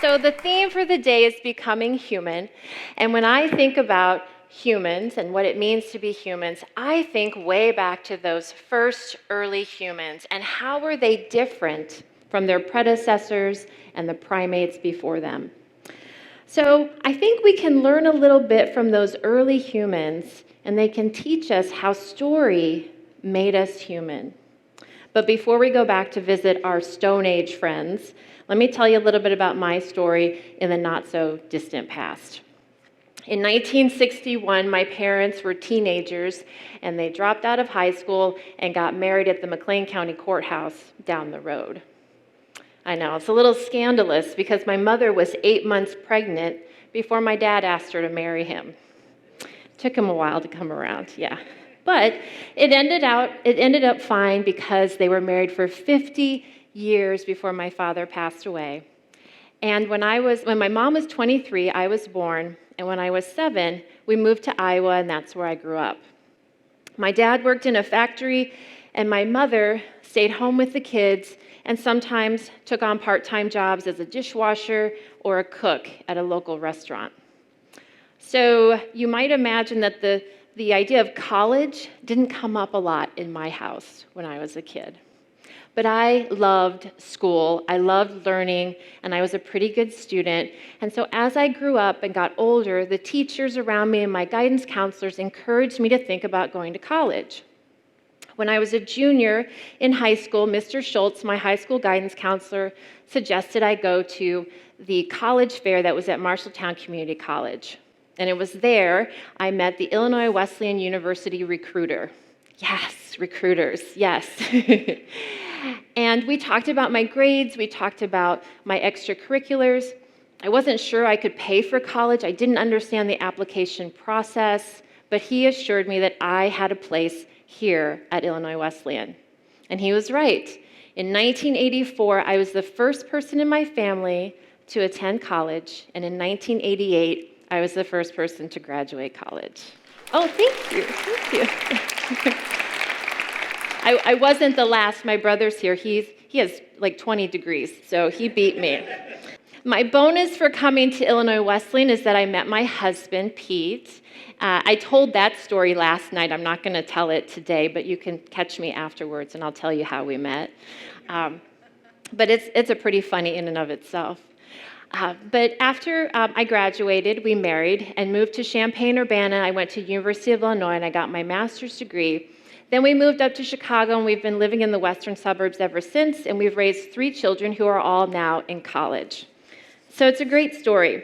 So the theme for the day is becoming human. And when I think about humans and what it means to be humans, I think way back to those first early humans and how were they different from their predecessors and the primates before them. So I think we can learn a little bit from those early humans, and they can teach us how story made us human. But before we go back to visit our Stone Age friends, let me tell you a little bit about my story in the not-so-distant past. In 1961, my parents were teenagers, and they dropped out of high school and got married at the McLean County Courthouse down the road. I know, it's a little scandalous because my mother was 8 months pregnant before my dad asked her to marry him. Took him a while to come around, yeah. But it ended up fine because they were married for 50 years before my father passed away. And when my mom was 23, I was born, and when I was 7, we moved to Iowa, and that's where I grew up. My dad worked in a factory, and my mother stayed home with the kids and sometimes took on part-time jobs as a dishwasher or a cook at a local restaurant. So you might imagine that the idea of college didn't come up a lot in my house when I was a kid. But I loved school, I loved learning, and I was a pretty good student. And so as I grew up and got older, the teachers around me and my guidance counselors encouraged me to think about going to college. When I was a junior in high school, Mr. Schultz, my high school guidance counselor, suggested I go to the college fair that was at Marshalltown Community College. And it was there I met the Illinois Wesleyan University recruiter. Yes, recruiters, yes. And we talked about my grades, we talked about my extracurriculars. I wasn't sure I could pay for college, I didn't understand the application process, but he assured me that I had a place here at Illinois Wesleyan. And he was right. In 1984, I was the first person in my family to attend college, and in 1988, I was the first person to graduate college. Oh, thank you. I wasn't the last. My brother's here. He has like 20 degrees, so he beat me. My bonus for coming to Illinois Wesleyan is that I met my husband, Pete. I told that story last night. I'm not going to tell it today, but you can catch me afterwards, and I'll tell you how we met. But it's a pretty funny in and of itself. But after I graduated, we married and moved to Champaign-Urbana. I went to University of Illinois, and I got my master's degree. Then we moved up to Chicago, and we've been living in the western suburbs ever since, and we've raised 3 children who are all now in college. So it's a great story.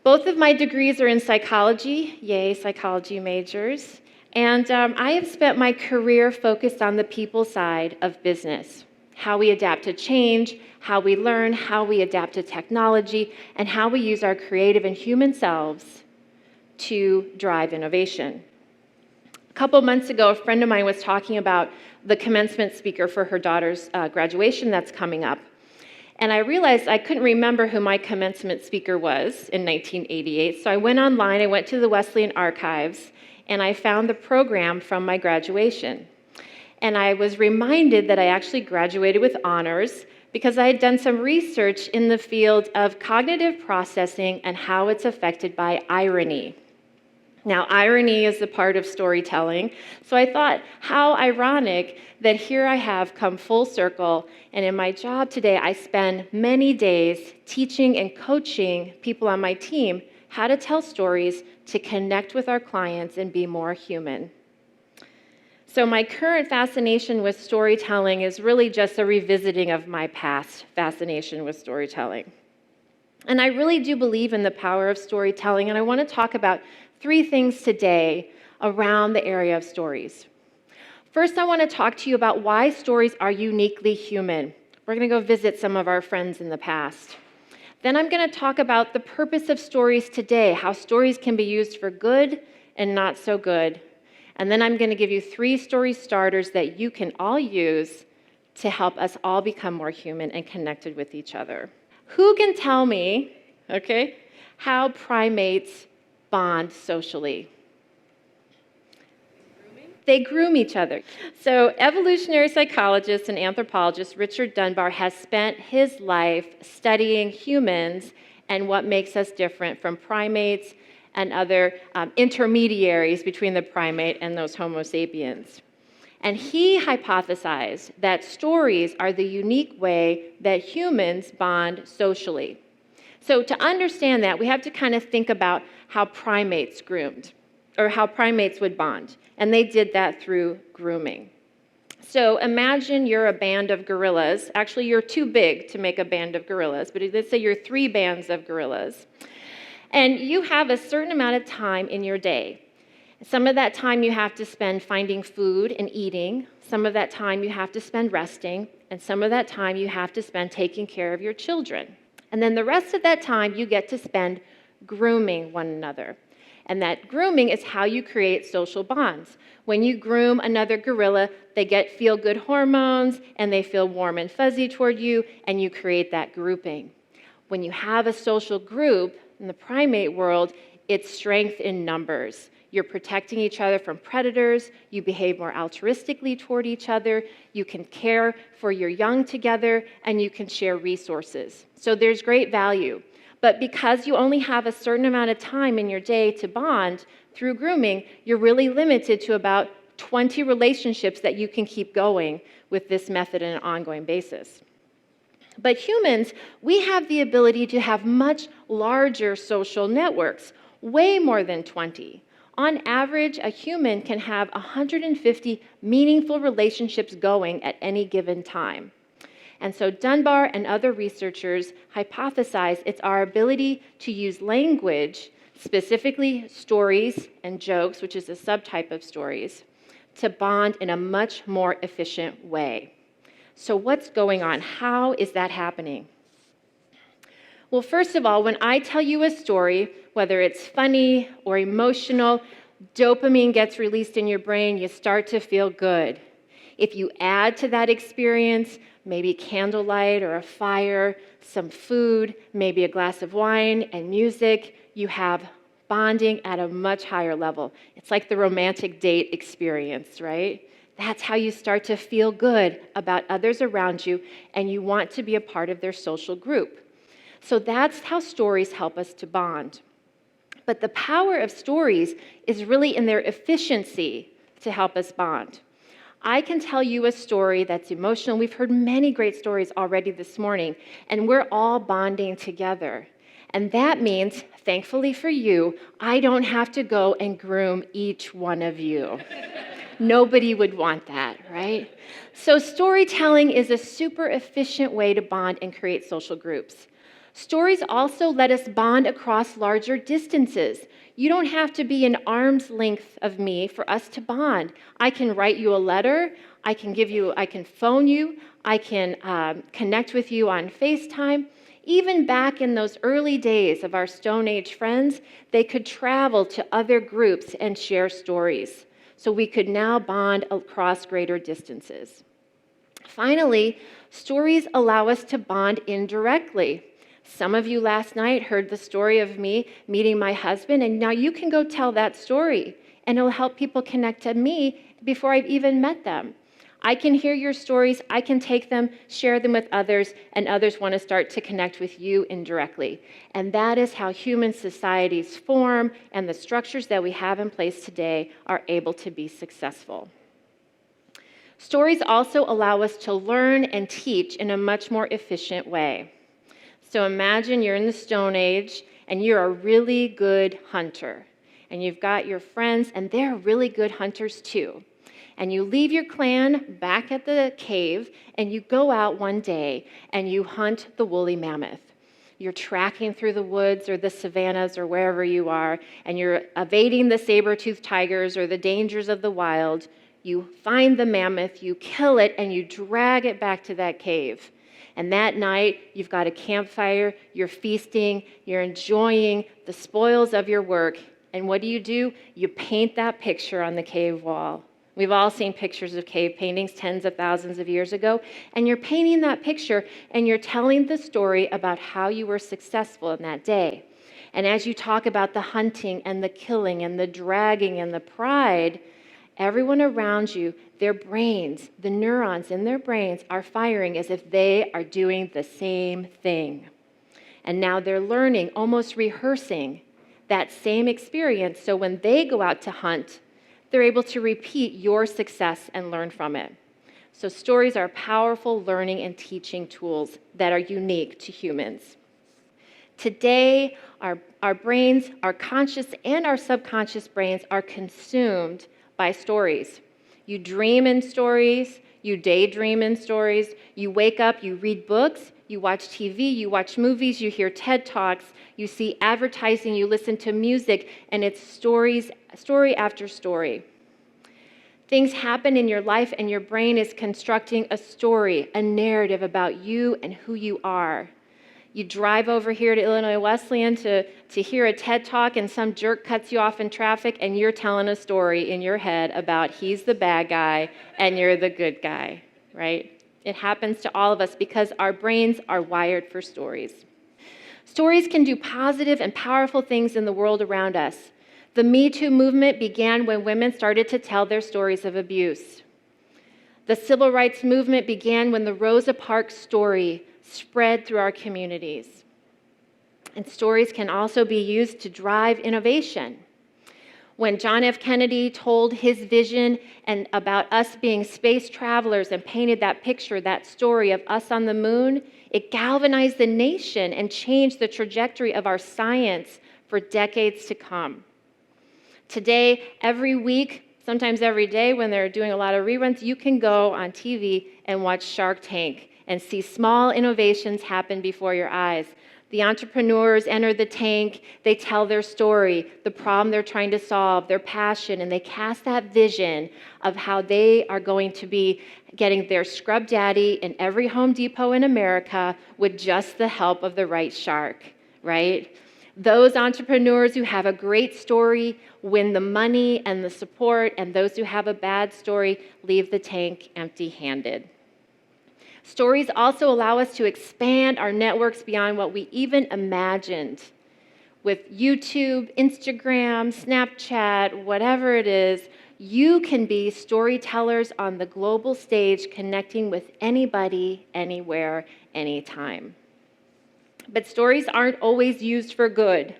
Both of my degrees are in psychology, yay, psychology majors, and I have spent my career focused on the people side of business, how we adapt to change, how we learn, how we adapt to technology, and how we use our creative and human selves to drive innovation. A couple months ago, a friend of mine was talking about the commencement speaker for her daughter's graduation that's coming up. And I realized I couldn't remember who my commencement speaker was in 1988, so I went online, I went to the Wesleyan archives, and I found the program from my graduation. And I was reminded that I actually graduated with honors because I had done some research in the field of cognitive processing and how it's affected by irony. Now, irony is a part of storytelling, so I thought, how ironic that here I have come full circle, and in my job today, I spend many days teaching and coaching people on my team how to tell stories to connect with our clients and be more human. So my current fascination with storytelling is really just a revisiting of my past fascination with storytelling. And I really do believe in the power of storytelling, and I want to talk about 3 things today around the area of stories. First, I want to talk to you about why stories are uniquely human. We're going to go visit some of our friends in the past. Then I'm going to talk about the purpose of stories today, how stories can be used for good and not so good. And then I'm going to give you 3 story starters that you can all use to help us all become more human and connected with each other. Who can tell me, how primates bond socially? They groom each other. So evolutionary psychologist and anthropologist Richard Dunbar has spent his life studying humans and what makes us different from primates and other intermediaries between the primate and those Homo sapiens. And he hypothesized that stories are the unique way that humans bond socially. So to understand that, we have to kind of think about how primates groomed, or how primates would bond. And they did that through grooming. So imagine you're a band of gorillas. Actually, you're too big to make a band of gorillas, but let's say you're 3 bands of gorillas. And you have a certain amount of time in your day. Some of that time you have to spend finding food and eating. Some of that time you have to spend resting. And some of that time you have to spend taking care of your children. And then the rest of that time you get to spend grooming one another. And that grooming is how you create social bonds. When you groom another gorilla, they get feel-good hormones, and they feel warm and fuzzy toward you, and you create that grouping. When you have a social group in the primate world, it's strength in numbers. You're protecting each other from predators. You behave more altruistically toward each other. You can care for your young together, and you can share resources. So there's great value. But because you only have a certain amount of time in your day to bond through grooming, you're really limited to about 20 relationships that you can keep going with this method on an ongoing basis. But humans, we have the ability to have much larger social networks, way more than 20. On average, a human can have 150 meaningful relationships going at any given time. And so Dunbar and other researchers hypothesize it's our ability to use language, specifically stories and jokes, which is a subtype of stories, to bond in a much more efficient way. So what's going on? How is that happening? Well, first of all, when I tell you a story, whether it's funny or emotional, dopamine gets released in your brain, you start to feel good. If you add to that experience, maybe candlelight or a fire, some food, maybe a glass of wine and music, you have bonding at a much higher level. It's like the romantic date experience, right? That's how you start to feel good about others around you, and you want to be a part of their social group. So that's how stories help us to bond. But the power of stories is really in their efficiency to help us bond. I can tell you a story that's emotional. We've heard many great stories already this morning, and we're all bonding together. And that means, thankfully for you, I don't have to go and groom each one of you. Nobody would want that, right? So storytelling is a super efficient way to bond and create social groups. Stories also let us bond across larger distances. You don't have to be an arm's length of me for us to bond. I can write you a letter. I can phone you. I can connect with you on FaceTime. Even back in those early days of our Stone Age friends, they could travel to other groups and share stories. So we could now bond across greater distances. Finally, stories allow us to bond indirectly. Some of you last night heard the story of me meeting my husband, and now you can go tell that story, and it'll help people connect to me before I've even met them. I can hear your stories, I can take them, share them with others, and others want to start to connect with you indirectly. And that is how human societies form, and the structures that we have in place today are able to be successful. Stories also allow us to learn and teach in a much more efficient way. So imagine you're in the Stone Age and you're a really good hunter. And you've got your friends and they're really good hunters too. And you leave your clan back at the cave and you go out one day and you hunt the woolly mammoth. You're tracking through the woods or the savannas or wherever you are, and you're evading the saber-toothed tigers or the dangers of the wild. You find the mammoth, you kill it, and you drag it back to that cave. And that night, you've got a campfire, you're feasting, you're enjoying the spoils of your work. And what do? You paint that picture on the cave wall. We've all seen pictures of cave paintings tens of thousands of years ago. And you're painting that picture, and you're telling the story about how you were successful in that day. And as you talk about the hunting and the killing and the dragging and the pride, everyone around you, their brains, the neurons in their brains are firing as if they are doing the same thing. And now they're learning, almost rehearsing that same experience, so when they go out to hunt, they're able to repeat your success and learn from it. So stories are powerful learning and teaching tools that are unique to humans. Today, our brains, our conscious and our subconscious brains are consumed by stories. You dream in stories, you daydream in stories, you wake up, you read books, you watch TV, you watch movies, you hear TED Talks, you see advertising, you listen to music, and it's story after story. Things happen in your life and your brain is constructing a story, a narrative about you and who you are. You drive over here to Illinois Wesleyan to hear a TED Talk and some jerk cuts you off in traffic and you're telling a story in your head about he's the bad guy and you're the good guy, right? It happens to all of us because our brains are wired for stories. Stories can do positive and powerful things in the world around us. The Me Too movement began when women started to tell their stories of abuse. The civil rights movement began when the Rosa Parks story spread through our communities. And stories can also be used to drive innovation. When John F. Kennedy told his vision and about us being space travelers and painted that picture, that story of us on the moon, it galvanized the nation and changed the trajectory of our science for decades to come. Today, every week, sometimes every day when they're doing a lot of reruns, you can go on TV and watch Shark Tank and see small innovations happen before your eyes. The entrepreneurs enter the tank, they tell their story, the problem they're trying to solve, their passion, and they cast that vision of how they are going to be getting their scrub daddy in every Home Depot in America with just the help of the right shark, right? Those entrepreneurs who have a great story win the money and the support, and those who have a bad story leave the tank empty-handed. Stories also allow us to expand our networks beyond what we even imagined. With YouTube, Instagram, Snapchat, whatever it is, you can be storytellers on the global stage, connecting with anybody, anywhere, anytime. But stories aren't always used for good,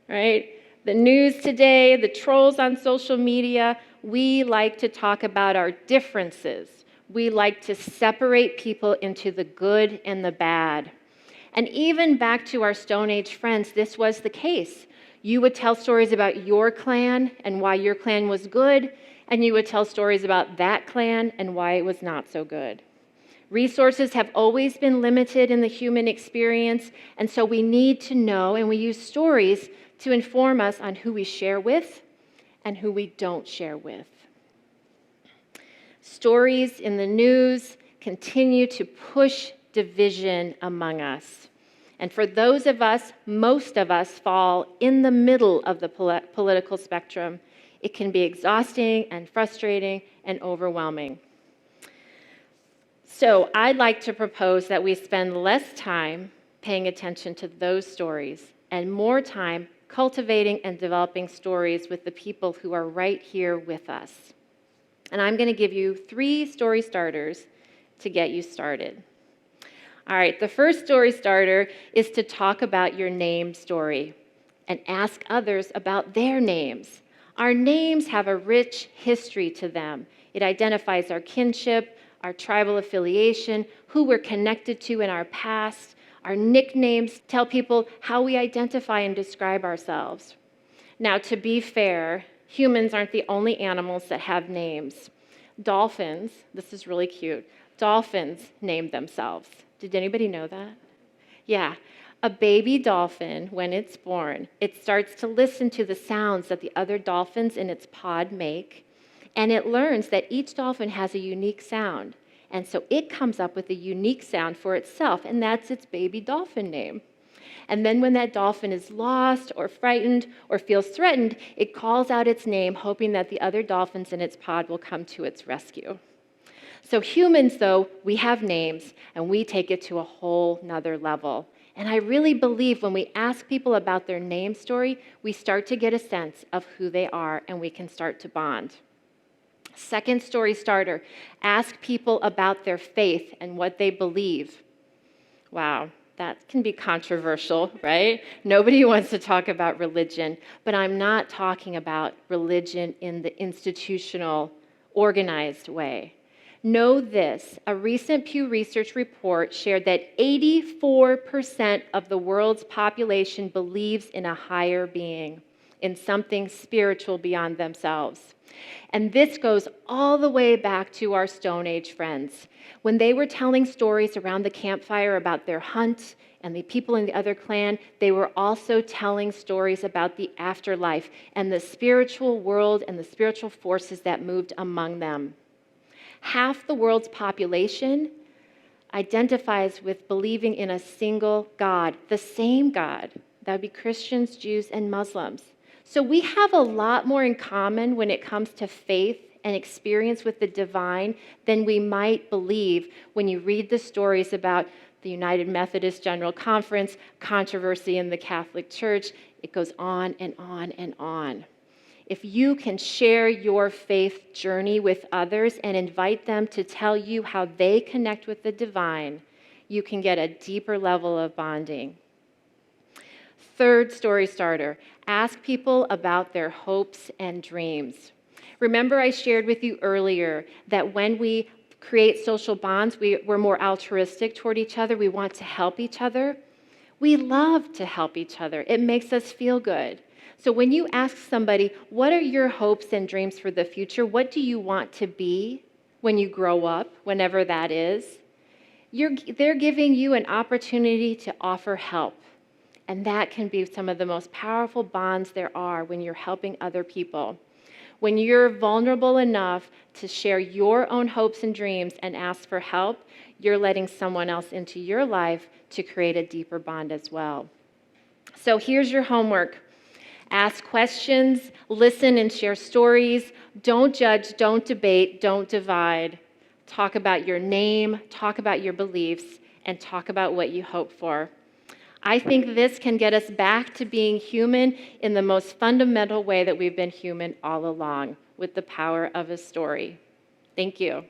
right? The news today, the trolls on social media, we like to talk about our differences. We like to separate people into the good and the bad. And even back to our Stone Age friends, this was the case. You would tell stories about your clan and why your clan was good, and you would tell stories about that clan and why it was not so good. Resources have always been limited in the human experience, and so we need to know, and we use stories to inform us on who we share with and who we don't share with. Stories in the news continue to push division among us. And for those of us, most of us fall in the middle of the political spectrum. It can be exhausting and frustrating and overwhelming. So I'd like to propose that we spend less time paying attention to those stories and more time cultivating and developing stories with the people who are right here with us. And I'm going to give you 3 story starters to get you started. All right, the first story starter is to talk about your name story and ask others about their names. Our names have a rich history to them. It identifies our kinship, our tribal affiliation, who we're connected to in our past. Our nicknames tell people how we identify and describe ourselves. Now, to be fair, humans aren't the only animals that have names. Dolphins, this is really cute, dolphins name themselves. Did anybody know that? Yeah. A baby dolphin, when it's born, it starts to listen to the sounds that the other dolphins in its pod make, and it learns that each dolphin has a unique sound. And so it comes up with a unique sound for itself, and that's its baby dolphin name. And then when that dolphin is lost or frightened or feels threatened, it calls out its name, hoping that the other dolphins in its pod will come to its rescue. So humans, though, we have names, and we take it to a whole nother level. And I really believe when we ask people about their name story, we start to get a sense of who they are, and we can start to bond. Second story starter, ask people about their faith and what they believe. Wow, that can be controversial, right? Nobody wants to talk about religion, but I'm not talking about religion in the institutional, organized way. Know this, a recent Pew Research report shared that 84% of the world's population believes in a higher being, in something spiritual beyond themselves. And this goes all the way back to our Stone Age friends. When they were telling stories around the campfire about their hunt and the people in the other clan, they were also telling stories about the afterlife and the spiritual world and the spiritual forces that moved among them. Half the world's population identifies with believing in a single God, the same God. That would be Christians, Jews, and Muslims. So we have a lot more in common when it comes to faith and experience with the divine than we might believe when you read the stories about the United Methodist General Conference, controversy in the Catholic Church. It goes on and on and on. If you can share your faith journey with others and invite them to tell you how they connect with the divine, you can get a deeper level of bonding. Third story starter, ask people about their hopes and dreams. Remember I shared with you earlier that when we create social bonds, we're more altruistic toward each other. We want to help each other. We love to help each other. It makes us feel good. So when you ask somebody, what are your hopes and dreams for the future? What do you want to be when you grow up, whenever that is? They're giving you an opportunity to offer help. And that can be some of the most powerful bonds there are when you're helping other people. When you're vulnerable enough to share your own hopes and dreams and ask for help, you're letting someone else into your life to create a deeper bond as well. So here's your homework. Ask questions, listen and share stories. Don't judge, don't debate, don't divide. Talk about your name, talk about your beliefs, and talk about what you hope for. I think this can get us back to being human in the most fundamental way that we've been human all along, with the power of a story. Thank you.